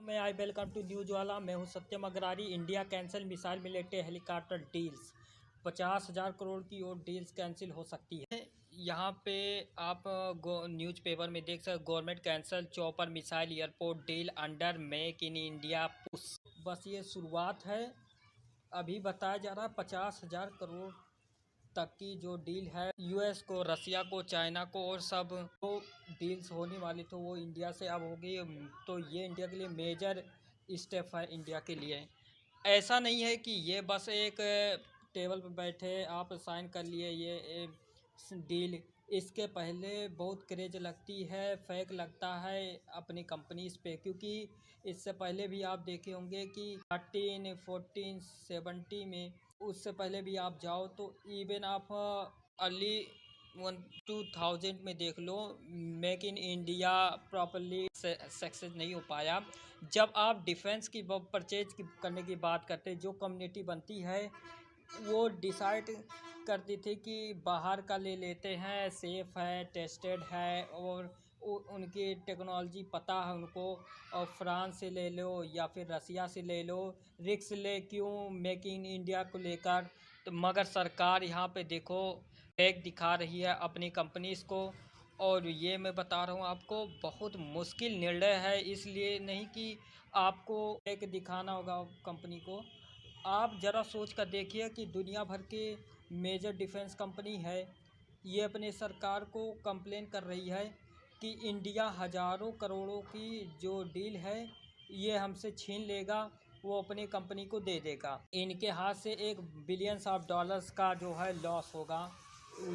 मैं I welcome to news वाला। मैं हूं Satyam Agrari. India cancel missile military helicopter deals. 50,000 crore की और डील्स कैंसिल हो सकती है। यहाँ पे आप न्यूज़पेपर में देख सकते, government cancel chopper missile airport deal under make in India push. बस ये शुरुआत है। अभी बताया जा रहा है 50,000 करोड़ तक की जो डील है, यूएस को, रसिया को, चाइना को और सब तो डील्स होने वाली, तो वो इंडिया से अब होगी। तो ये इंडिया के लिए मेजर स्टेप है। इंडिया के लिए ऐसा नहीं है कि ये बस एक टेबल पर बैठे आप साइन कर लिए ये डील। इसके पहले बहुत क्रेज लगती है, फेक लगता है अपनी कंपनीज पे, क्योंकि इससे पहले भी आप देखे होंगे कि 13, 14, 70 में, उससे पहले भी आप जाओ तो इवन आप अर्ली 2000 में देख लो, make in India properly success नहीं हो पाया। जब आप डिफेंस की परचेज करने की बात करते, जो कम्युनिटी बनती है वो डिसाइड करती थी कि बाहर का ले लेते हैं, सेफ़ है, टेस्टेड है और उनकी टेक्नोलॉजी पता है उनको, और फ्रांस से ले लो या फिर रसिया से ले लो, रिस्क ले क्यों मेक इन इंडिया को लेकर। तो मगर सरकार यहाँ पे देखो फेक दिखा रही है अपनी कंपनीज़ को। और ये मैं बता रहा हूँ आपको, बहुत मुश्किल निर्णय है। इसलिए नहीं कि आपको फेक दिखाना होगा कंपनी को। आप ज़रा सोच कर देखिए कि दुनिया भर के मेजर डिफेंस कंपनी है, ये अपने सरकार को कंप्लेन कर रही है कि इंडिया हज़ारों करोड़ों की जो डील है ये हमसे छीन लेगा, वो अपनी कंपनी को दे देगा। इनके हाथ से $1 बिलियन का जो है लॉस होगा।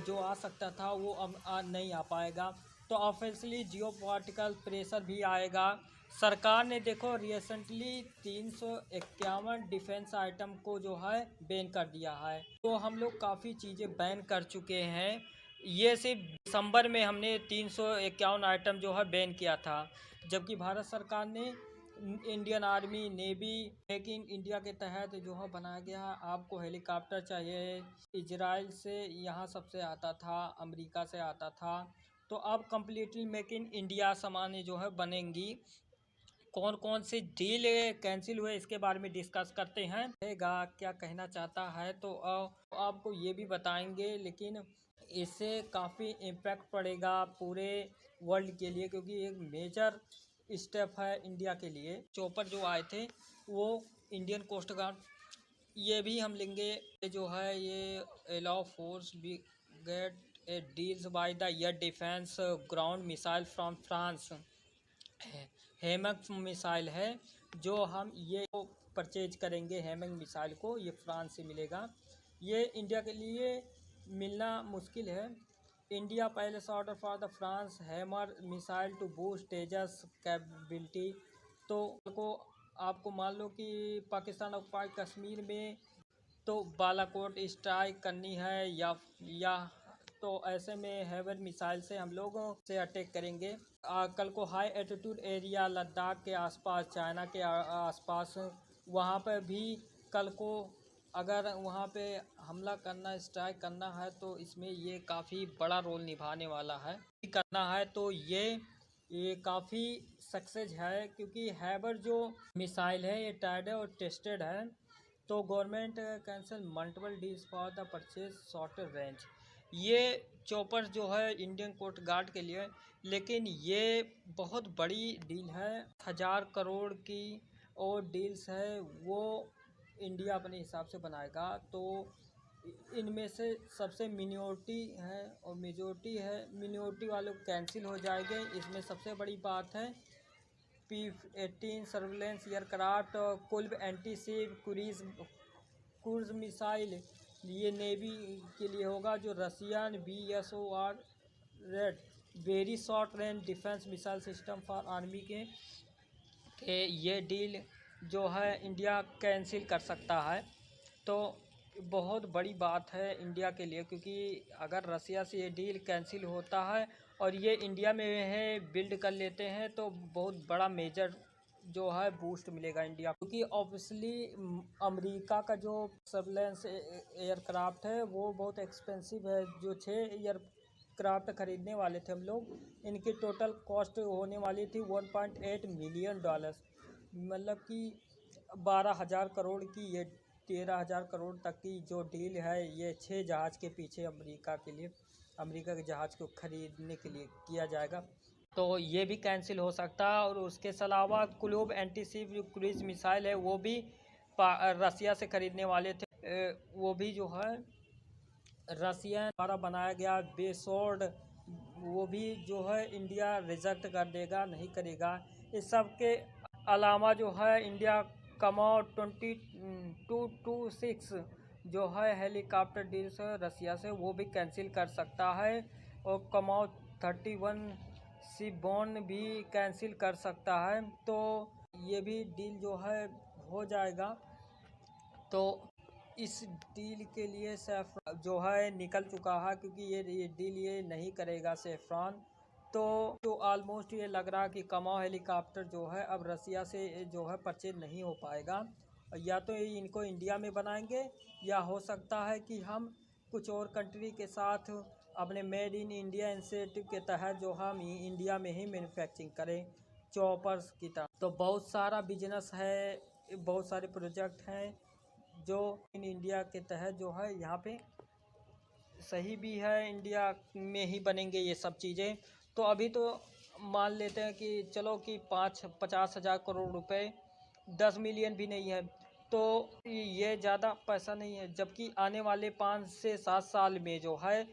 जो आ सकता था वो अब नहीं आ पाएगा। तो ऑब्वियसली जियोपॉलिटिकल प्रेशर भी आएगा। सरकार ने देखो रिसेंटली 351 डिफेंस आइटम को जो है बैन कर दिया है। तो हम लोग काफ़ी चीज़ें बैन कर चुके हैं। ये सिर्फ दिसंबर में हमने 351 आइटम जो है बैन किया था, जबकि भारत सरकार ने Indian army, navy, make in India के तहत जो है बनाया गया। आपको हेलीकॉप्टर चाहिए, इजराइल से यहाँ सबसे आता था, अमेरिका से आता था। तो अब कम्प्लीटली मेक इन इंडिया सामान जो है बनेंगी। कौन कौन से डील कैंसिल हुए इसके बारे में डिस्कस करते हैं। क्या कहना चाहता है तो आपको ये भी बताएंगे, लेकिन इससे काफ़ी इम्पैक्ट पड़ेगा पूरे वर्ल्ड के लिए, क्योंकि एक मेजर स्टेप है इंडिया के लिए। चॉपर जो आए थे वो इंडियन कोस्ट गार्ड, ये भी हम लेंगे। ये जो है ये allow force be get a deals by the air defence ground missile from France. हेमक मिसाइल है जो हम ये परचेज करेंगे। हेमक मिसाइल को ये फ्रांस से मिलेगा। ये इंडिया के लिए मिलना मुश्किल है। इंडिया पहले से order for the France hammer missile to boost Tejas capability. तो को आपको मान लो कि पाकिस्तान ऑक्युपाइड कश्मीर में तो बालाकोट स्ट्राइक करनी है, या तो ऐसे में हेवर मिसाइल से हम लोग से अटैक करेंगे। कल को हाई एल्टीट्यूड एरिया लद्दाख के आसपास, चाइना के आसपास, वहाँ पर भी कल को अगर वहाँ पे हमला करना, स्ट्राइक करना है तो इसमें ये काफ़ी बड़ा रोल निभाने वाला है। करना है तो ये काफ़ी सक्सेस है, क्योंकि हैबर जो मिसाइल है ये टाइड है और टेस्टेड है। तो government cancel multiple deals for the purchase shorter range. ये चॉपर जो है इंडियन कोस्ट गार्ड के लिए, लेकिन ये बहुत बड़ी डील है। 1,000 करोड़ की और डील्स है वो इंडिया अपने हिसाब से बनाएगा। तो इनमें से सबसे मिनियोरिटी है और मेजोरिटी है। मिनियोरिटी वालों कैंसिल हो जाएंगे। इसमें सबसे बड़ी बात है P-18 surveillance aircraft, Klub anti ship cruise missile, ये नेवी के लिए होगा। जो रसियन VSOR रेड very short range defence missile system for army के ये डील जो है इंडिया कैंसिल कर सकता है। तो बहुत बड़ी बात है इंडिया के लिए, क्योंकि अगर रसिया से ये डील कैंसिल होता है और ये इंडिया में है बिल्ड कर लेते हैं तो बहुत बड़ा मेजर जो है बूस्ट मिलेगा इंडिया, क्योंकि ऑब्वियसली अमेरिका का जो सर्विलेंस एयरक्राफ्ट है वो बहुत एक्सपेंसिव है। जो 6 एयरक्राफ्ट खरीदने वाले थे हम लोग, इनकी टोटल कॉस्ट होने वाली थी $1.8 मिलियन। मतलब कि 12,000 करोड़ की, ये 13,000 करोड़ तक की जो डील है, ये 6 जहाज़ के पीछे अमेरिका के लिए, अमेरिका के जहाज़ को ख़रीदने के लिए किया जाएगा। तो ये भी कैंसिल हो सकता है। और उसके अलावा क्लूब एंटीशिप जो क्रूज़ मिसाइल है वो भी रसिया से ख़रीदने वाले थे, वो भी जो है रसिया द्वारा बनाया गया बेसोर्ड, वो भी जो है इंडिया रिजेक्ट कर देगा, नहीं करेगा। इस सब के अलावा जो है इंडिया कमाओ 2226 जो है हेलीकॉप्टर डील्स रसिया से, वो भी कैंसिल कर सकता है। और कमाओ 31 सीबॉन भी कैंसिल कर सकता है। तो ये भी डील जो है हो जाएगा। तो इस डील के लिए सैफ्रॉन जो है निकल चुका है, क्योंकि ये डील ये नहीं करेगा सैफ्रॉन। तो ऑलमोस्ट ये लग रहा है कि कमाओ हेलीकॉप्टर जो है अब रसिया से जो है परचेज नहीं हो पाएगा। या तो ये इनको इंडिया में बनाएंगे, या हो सकता है कि हम कुछ और कंट्री के साथ अपने मेड इन इंडिया इनिशिएटिव के तहत जो हम इंडिया में ही मैन्युफैक्चरिंग करें चॉपर्स की तरह। तो बहुत सारा बिजनेस है, बहुत सारे प्रोजेक्ट हैं जो इन इंडिया के तहत जो है यहाँ पे सही भी है, इंडिया में ही बनेंगे ये सब चीज़ें। तो अभी तो मान लेते हैं कि चलो कि 50,000 करोड़ रुपए 10 मिलियन भी नहीं है, तो ये ज़्यादा पैसा नहीं है। जबकि आने वाले 5 से 7 साल में जो है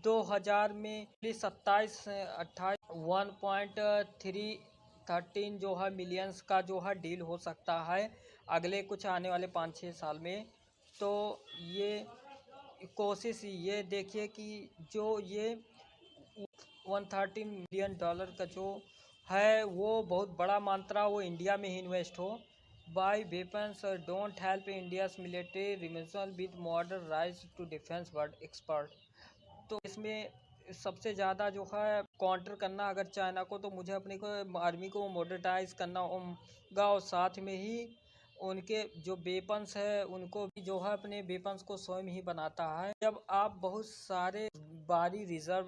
2000 में 27-28 1.313 जो है मिलियंस का जो है डील हो सकता है अगले कुछ आने वाले 5-6 साल में। तो ये कोशिश ये देखिए कि जो ये 130 मिलियन डॉलर का जो है वो बहुत बड़ा मात्रा वो इंडिया में ही इन्वेस्ट हो। Buy weapons don't help India's military remission with modern rise to defence world expert. तो इसमें सबसे ज़्यादा जो है काउंटर करना अगर चाइना को, तो मुझे अपने को आर्मी को मॉडर्नाइज करना होगा। और साथ में ही उनके जो वेपन्स है उनको भी जो है अपने वेपन्स को स्वयं ही बनाता है। जब आप बहुत सारे बाहरी रिजर्व,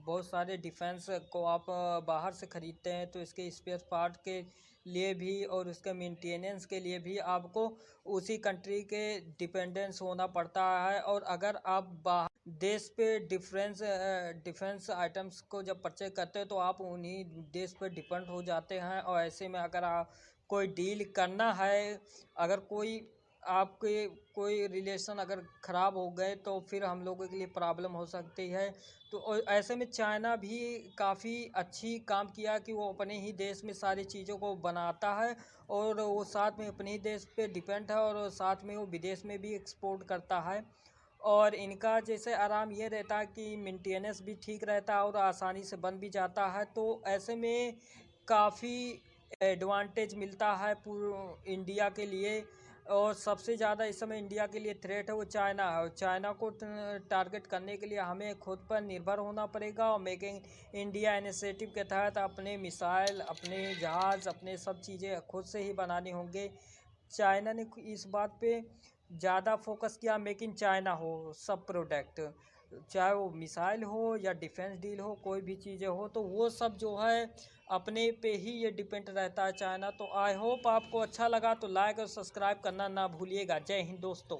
बहुत सारे डिफेंस को आप बाहर से ख़रीदते हैं, तो इसके स्पेयर पार्ट के लिए भी और उसके मेंटेनेंस के लिए भी आपको उसी कंट्री के डिपेंडेंस होना पड़ता है। और अगर आप बाहर देश पे डिफेंस आइटम्स को जब परचेज करते हैं तो आप उन्हीं देश पर डिपेंड हो जाते हैं। और ऐसे में अगर आप कोई डील करना है, अगर आपके कोई रिलेशन अगर ख़राब हो गए तो फिर हम लोगों के लिए प्रॉब्लम हो सकती है। तो ऐसे में चाइना भी काफ़ी अच्छी काम किया कि वो अपने ही देश में सारी चीज़ों को बनाता है, और वो साथ में अपने ही देश पे डिपेंड है, और साथ में वो विदेश में भी एक्सपोर्ट करता है। और इनका जैसे आराम ये रहता है कि मेंटेनेंस भी ठीक रहता है और आसानी से बन भी जाता है। तो ऐसे में काफ़ी एडवांटेज मिलता है पूरे इंडिया के लिए। और सबसे ज़्यादा इस समय इंडिया के लिए थ्रेट है वो चाइना है। और चाइना को टारगेट करने के लिए हमें खुद पर निर्भर होना पड़ेगा, और मेकिंग इंडिया इनिशिएटिव के तहत अपने मिसाइल, अपने जहाज़, अपने सब चीज़ें खुद से ही बनाने होंगे। चाइना ने इस बात पे ज़्यादा फोकस किया, मेक इन चाइना हो सब प्रोडक्ट, चाहे वो मिसाइल हो या डिफेंस डील हो, कोई भी चीज़ें हो, तो वो सब जो है अपने पे ही ये डिपेंड रहता है चाइना। तो आई होप आपको अच्छा लगा, तो लाइक और सब्सक्राइब करना ना भूलिएगा। जय हिंद दोस्तों।